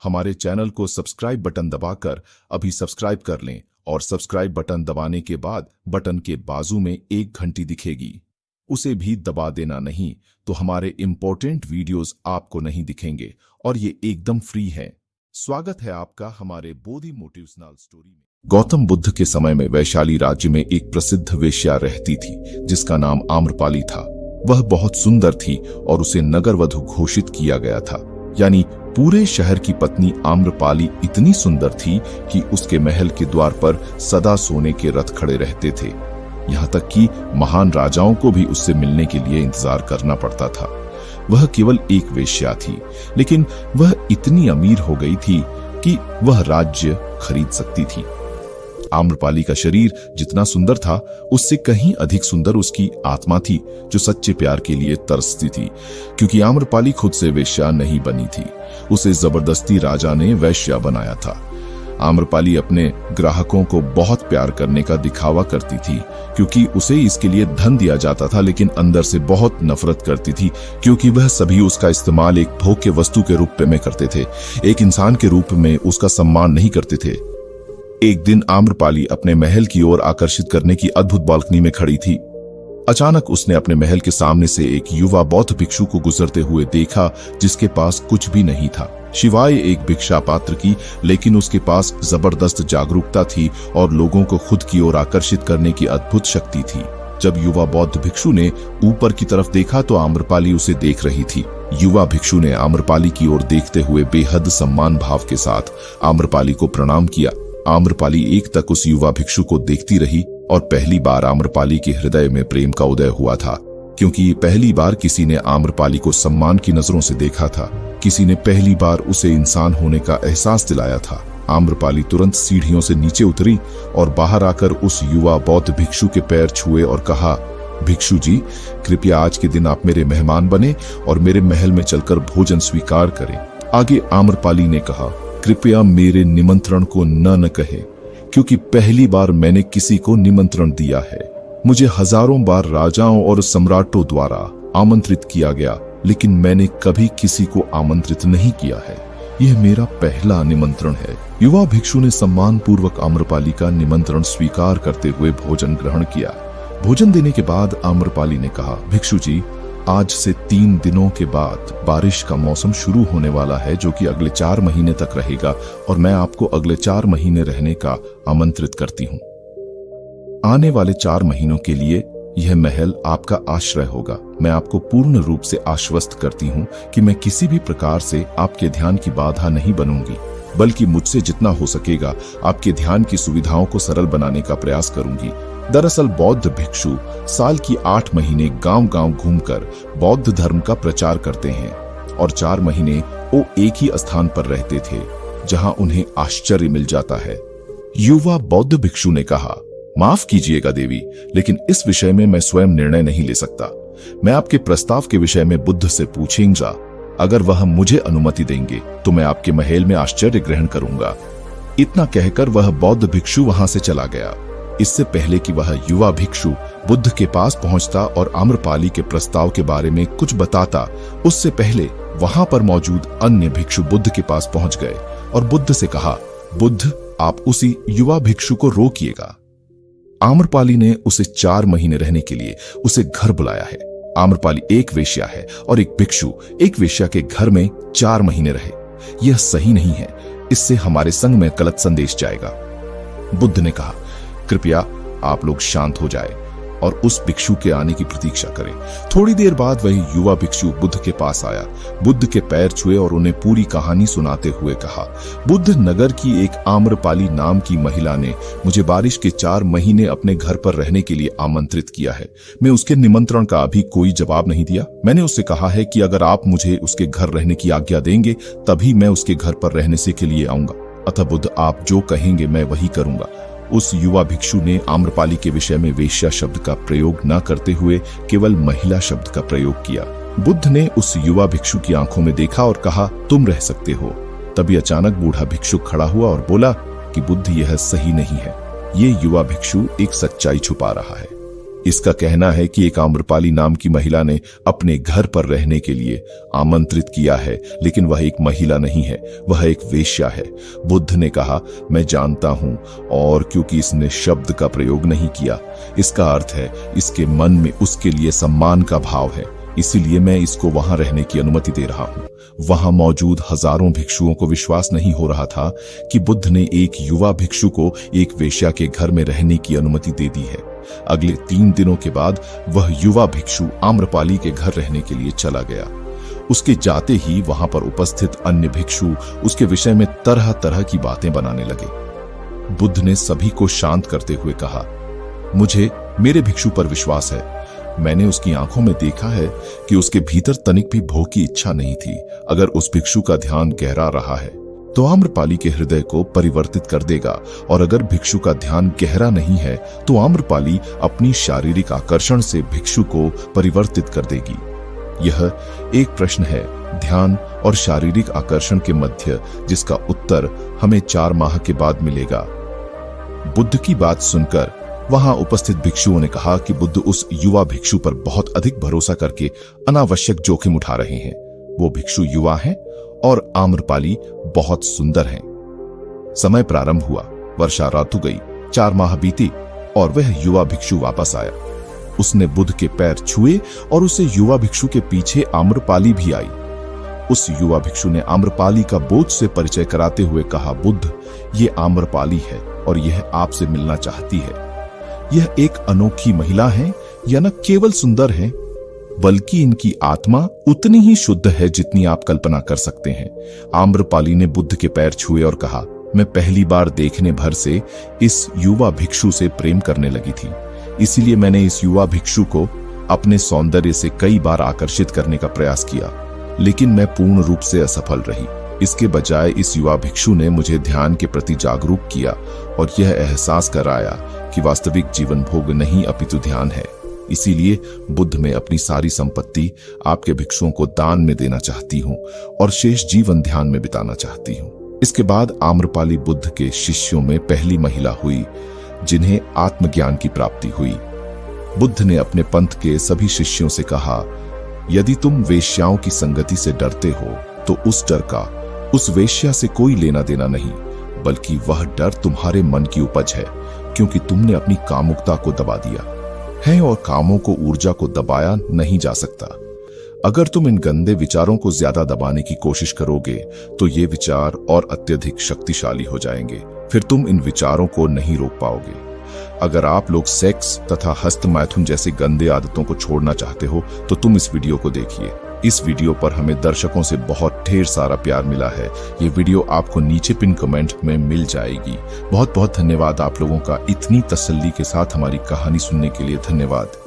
हमारे चैनल को subscribe button दबाकर अभी सब्सक्राइब कर लें और सब्सक्राइब बटन दबाने के बाद बटन के बाजू में एक घंटी दिखेगी, उसे भी दबा देना नहीं तो हमारे इंपॉर्टेंट वीडियोस आपको नहीं दिखेंगे और ये एकदम फ्री है। स्वागत है आपका हमारे बोधि मोटिवेशनल स्टोरी में। गौतम बुद्ध के समय में वैशाली राज्य में एक प्रसिद्ध वेश्या रहती थी जिसका नाम आम्रपाली था। वह बहुत सुंदर थी और उसे नगरवधु घोषित किया गया था, यानी पूरे शहर की पत्नी आम्रपाली इतनी सुंदर थी कि उसके महल के द्वार पर सदा सोने के रथ खड़े रहते थे। यहाँ तक कि महान राजाओं को भी उससे मिलने के लिए इंतजार करना पड़ता था। वह केवल एक वेश्या थी, लेकिन वह इतनी अमीर हो गई थी कि वह राज्य खरीद सकती थी। आम्रपाली का शरीर जितना सुंदर था, उससे कहीं अधिक सुंदर उसकी आत्मा थी जो सच्चे प्यार के लिए तरसती थी। क्योंकि आम्रपाली खुद से वेश्या नहीं बनी थी, उसे जबरदस्ती राजा ने वेश्या बनाया था। आम्रपाली अपने ग्राहकों को बहुत प्यार करने का दिखावा करती थी क्योंकि उसे इसके लिए धन दिया जाता था, लेकिन अंदर से बहुत नफरत करती थी क्योंकि वह सभी उसका इस्तेमाल एक भोग्य वस्तु के रूप में करते थे, एक इंसान के रूप में उसका सम्मान नहीं करते थे। एक दिन आम्रपाली अपने महल की ओर आकर्षित करने की अद्भुत बालकनी में खड़ी थी। अचानक उसने अपने महल के सामने से एक युवा बौद्ध भिक्षु को गुजरते हुए देखा जिसके पास कुछ भी नहीं था सिवाय एक भिक्षा पात्र की, लेकिन उसके पास जबरदस्त जागरूकता थी और लोगों को खुद की ओर आकर्षित करने की अद्भुत शक्ति थी। जब युवा बौद्ध भिक्षु ने ऊपर की तरफ देखा तो आम्रपाली उसे देख रही थी। युवा भिक्षु ने आम्रपाली की ओर देखते हुए बेहद सम्मान भाव के साथ आम्रपाली को प्रणाम किया। आम्रपाली एक तक उस युवा भिक्षु को देखती रही और पहली बार आम्रपाली के हृदय में प्रेम का उदय हुआ था, क्योंकि पहली बार किसी ने आम्रपाली को सम्मान की नजरों से देखा था। किसी ने पहली बार उसे इंसान होने का एहसास दिलाया था। आम्रपाली तुरंत सीढ़ियों से नीचे उतरी और बाहर आकर उस युवा बौद्ध भिक्षु के पैर छुए और कहा, भिक्षु जी, कृपया आज के दिन आप मेरे मेहमान बने और मेरे महल में चलकर भोजन स्वीकार करें। आगे आम्रपाली ने कहा, कृपया मेरे निमंत्रण को न कहे, क्योंकि पहली बार मैंने किसी को निमंत्रण दिया है। मुझे हजारों बार राजाओं और सम्राटों द्वारा आमंत्रित किया गया, लेकिन मैंने कभी किसी को आमंत्रित नहीं किया है। यह मेरा पहला निमंत्रण है। युवा भिक्षु ने सम्मान पूर्वक आम्रपाली का निमंत्रण स्वीकार करते हुए भोजन ग्रहण किया। भोजन देने के बाद आम्रपाली ने कहा, भिक्षु जी, आज से 3 दिनों के बाद बारिश का मौसम शुरू होने वाला है, जो कि अगले 4 महीने तक रहेगा, और मैं आपको अगले 4 महीने रहने का आमंत्रित करती हूँ। आने वाले 4 महीनों के लिए यह महल आपका आश्रय होगा। मैं आपको पूर्ण रूप से आश्वस्त करती हूँ कि मैं किसी भी प्रकार से आपके ध्यान की बाधा नहीं बनूंगी, बल्कि मुझसे जितना हो सकेगा आपके ध्यान की सुविधाओं को सरल बनाने का प्रयास करूंगी। दरअसल बौद्ध भिक्षु साल की 8 महीने गांव-गांव घूमकर बौद्ध धर्म का प्रचार करते हैं और 4 महीने वो एक ही स्थान पर रहते थे जहां उन्हें आश्चर्य मिल जाता है। युवा बौद्ध भिक्षु ने कहा, माफ कीजिएगा देवी, लेकिन इस विषय में मैं स्वयं निर्णय नहीं ले सकता। मैं आपके प्रस्ताव के विषय में बुद्ध से पूछूंगा। अगर वह मुझे अनुमति देंगे तो मैं आपके महल में आश्चर्य ग्रहण करूंगा। इतना कहकर वह बौद्ध भिक्षु वहां से चला गया। इससे पहले कि वह युवा भिक्षु बुद्ध के पास पहुंचता और आम्रपाली के प्रस्ताव के बारे में कुछ बताता, उससे पहले वहां पर मौजूद अन्य भिक्षु बुद्ध के पास पहुंच गए और बुद्ध से कहा, बुद्ध, आप उसी युवा भिक्षु को रोकिएगा। आम्रपाली ने उसे 4 महीने रहने के लिए उसे घर बुलाया है। आम्रपाली एक वेश्या है और एक भिक्षु एक वेश्या के घर में 4 महीने रहे। यह सही नहीं है, इससे हमारे संघ में गलत संदेश जाएगा। बुद्ध ने कहा, कृपया आप लोग शांत हो जाएं और उस भिक्षु के आने की प्रतीक्षा करें। थोड़ी देर बाद वही युवा भिक्षु बुद्ध के पास आया, बुद्ध के पैर छुए और उन्हें पूरी कहानी सुनाते हुए कहा, बुद्ध नगर की एक आम्रपाली नाम की महिला ने मुझे बारिश के 4 महीने अपने घर पर रहने के लिए आमंत्रित किया है। मैं उसके निमंत्रण का अभी कोई जवाब नहीं दिया। मैंने उससे कहा है कि अगर आप मुझे उसके घर रहने की आज्ञा देंगे तभी मैं उसके घर पर रहने से के लिए आऊंगा। अतः बुद्ध, आप जो कहेंगे मैं वही करूंगा। उस युवा भिक्षु ने आम्रपाली के विषय में वेश्या शब्द का प्रयोग न करते हुए केवल महिला शब्द का प्रयोग किया। बुद्ध ने उस युवा भिक्षु की आंखों में देखा और कहा, तुम रह सकते हो। तभी अचानक बूढ़ा भिक्षु खड़ा हुआ और बोला कि बुद्ध, यह सही नहीं है। ये युवा भिक्षु एक सच्चाई छुपा रहा है। इसका कहना है कि एक आम्रपाली नाम की महिला ने अपने घर पर रहने के लिए आमंत्रित किया है, लेकिन वह एक महिला नहीं है, वह एक वेश्या है। बुद्ध ने कहा, मैं जानता हूं, और क्योंकि इसने शब्द का प्रयोग नहीं किया, इसका अर्थ है इसके मन में उसके लिए सम्मान का भाव है, इसीलिए मैं इसको वहां रहने की अनुमति दे रहा हूं। वहां मौजूद हजारों भिक्षुओं को विश्वास नहीं हो रहा था कि बुद्ध ने एक युवा भिक्षु को एक वेश्या के घर में रहने की अनुमति दे दी है। अगले 3 दिनों के बाद वह युवा भिक्षु आम्रपाली के घर रहने के लिए चला गया। उसके जाते ही वहां पर उपस्थित अन्य भिक्षु उसके विषय में तरह तरह की बातें बनाने लगे। बुद्ध ने सभी को शांत करते हुए कहा, मुझे मेरे भिक्षु पर विश्वास है। मैंने उसकी आंखों में देखा है कि उसके भीतर तनिक भी भोग की इच्छा नहीं थी। अगर उस भिक्षु का ध्यान गहरा रहा है तो आम्रपाली के हृदय को परिवर्तित कर देगा, और अगर भिक्षु का ध्यान गहरा नहीं है तो आम्रपाली अपनी शारीरिक आकर्षण से भिक्षु को परिवर्तित कर देगी। यह एक प्रश्न है ध्यान और शारीरिक आकर्षण के मध्य, जिसका उत्तर हमें 4 माह के बाद मिलेगा। बुद्ध की बात सुनकर वहां उपस्थित भिक्षुओं ने कहा कि बुद्ध उस युवा भिक्षु पर बहुत अधिक भरोसा करके अनावश्यक जोखिम उठा रहे हैं। वो भिक्षु युवा हैं और आम्रपाली बहुत सुंदर हैं। समय प्रारंभ हुआ, वर्षा ऋतु गई, 4 माह बीती और वह युवा भिक्षु वापस आया। उसने बुद्ध के पैर छुए और उसे युवा भिक्षु के पीछे आम्रपाली भी आई। उस युवा भिक्षु ने आम्रपाली का बोझ से परिचय कराते हुए कहा, बुद्ध, ये आम्रपाली है और यह आपसे मिलना चाहती है। यह एक अनोखी महिला है, यह न केवल सुंदर है बल्कि इनकी आत्मा उतनी ही शुद्ध है जितनी आप कल्पना कर सकते हैं। आम्रपाली ने बुद्ध के पैर छुए और कहा, मैं पहली बार देखने भर से इस युवा भिक्षु से प्रेम करने लगी थी, इसीलिए मैंने इस युवा भिक्षु को अपने सौंदर्य से कई बार आकर्षित करने का प्रयास किया, लेकिन मैं पूर्ण रूप से असफल रही। इसके बजाय इस युवा भिक्षु ने मुझे ध्यान के प्रति जागरूक किया और यह एहसास कराया कि वास्तविक जीवन भोग नहीं अपितु ध्यान है। इसीलिए बुद्ध में अपनी सारी संपत्ति आपके भिक्षुओं को दान में देना चाहती हूँ और शेष जीवन ध्यान में बिताना चाहती हूँ। इसके बाद आम्रपाली बुद्ध के शिष्यों में पहली महिला हुई जिन्हें आत्मज्ञान की प्राप्ति हुई। बुद्ध ने अपने पंथ के सभी शिष्यों से कहा, यदि तुम वेश्याओं की संगति से डरते हो तो उस डर का उस वेश्या से कोई लेना देना नहीं, बल्कि वह डर तुम्हारे मन की उपज है, क्योंकि तुमने अपनी कामुकता को दबा दिया है और कामों को ऊर्जा को दबाया नहीं जा सकता। अगर तुम इन गंदे विचारों को ज्यादा दबाने की कोशिश करोगे तो ये विचार और अत्यधिक शक्तिशाली हो जाएंगे, फिर तुम इन विचारों को नहीं रोक पाओगे। अगर आप लोग सेक्स तथा हस्त मैथुन जैसे गंदे आदतों को छोड़ना चाहते हो तो तुम इस वीडियो को देखिए। इस वीडियो पर हमें दर्शकों से बहुत ढेर सारा प्यार मिला है। ये वीडियो आपको नीचे पिन कमेंट में मिल जाएगी। बहुत बहुत धन्यवाद आप लोगों का इतनी तसल्ली के साथ हमारी कहानी सुनने के लिए। धन्यवाद।